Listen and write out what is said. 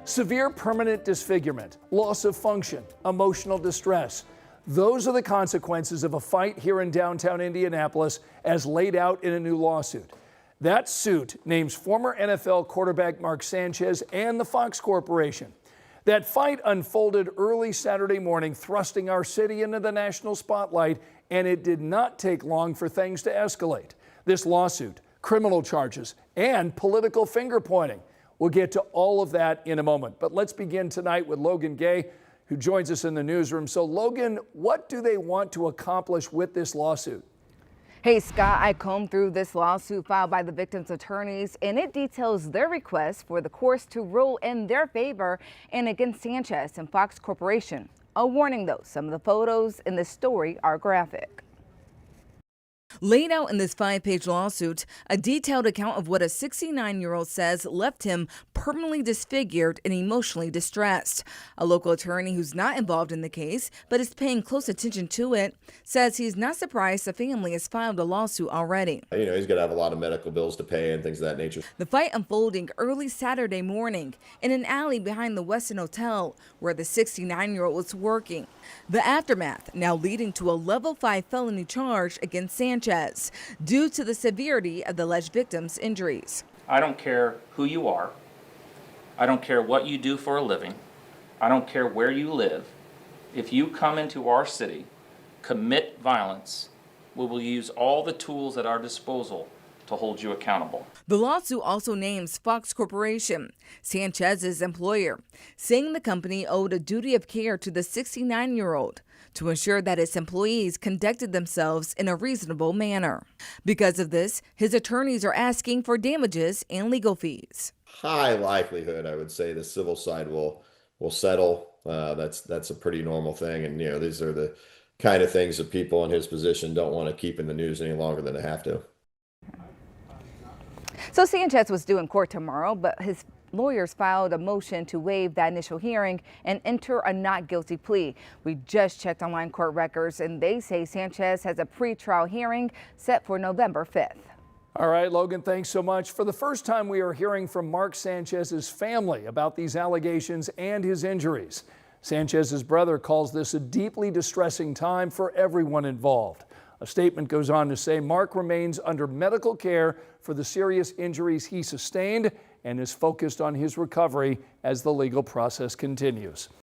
Severe permanent disfigurement, loss of function, emotional distress. Those are the consequences of a fight here in downtown Indianapolis as laid out in a new lawsuit. That suit names former NFL quarterback Mark Sanchez and the Fox Corporation. That fight unfolded early Saturday morning, thrusting our city into the national spotlight, and it did not take long for things to escalate. This lawsuit, criminal charges, and political finger pointing. We'll get to all of that in a moment. But let's begin tonight with Logan Gay, who joins us in the newsroom. So, Logan, what do they want to accomplish with this lawsuit? Hey, Scott, I combed through this lawsuit filed by the victims' attorneys, and it details their request for the courts to rule in their favor and against Sanchez and Fox Corporation. A warning, though, some of the photos in this story are graphic. Laid out in this 5-page lawsuit, a detailed account of what a 69-year-old says left him permanently disfigured and emotionally distressed. A local attorney who's not involved in the case but is paying close attention to it says he's not surprised the family has filed a lawsuit already. You know, he's going to have a lot of medical bills to pay and things of that nature. The fight unfolding early Saturday morning in an alley behind the Westin Hotel where the 69-year-old was working. The aftermath now leading to a level 5 felony charge against Sanchez due to the severity of the alleged victim's injuries. I don't care who you are. I don't care what you do for a living. I don't care where you live. If you come into our city, commit violence, we will use all the tools at our disposal to hold you accountable. The lawsuit also names Fox Corporation, Sanchez's employer, saying the company owed a duty of care to the 69-year-old to ensure that its employees conducted themselves in a reasonable manner. Because of this, his attorneys are asking for damages and legal fees. High likelihood, I would say, the civil side will settle. That's a pretty normal thing, and you know, these are the kind of things that people in his position don't want to keep in the news any longer than they have to. So Sanchez was due in court tomorrow, but his lawyers filed a motion to waive that initial hearing and enter a not guilty plea. We just checked online court records, and they say Sanchez has a pretrial hearing set for November 5th. All right, Logan, thanks so much. For the first time, we are hearing from Mark Sanchez's family about these allegations and his injuries. Sanchez's brother calls this a deeply distressing time for everyone involved. A statement goes on to say Mark remains under medical care for the serious injuries he sustained and is focused on his recovery as the legal process continues.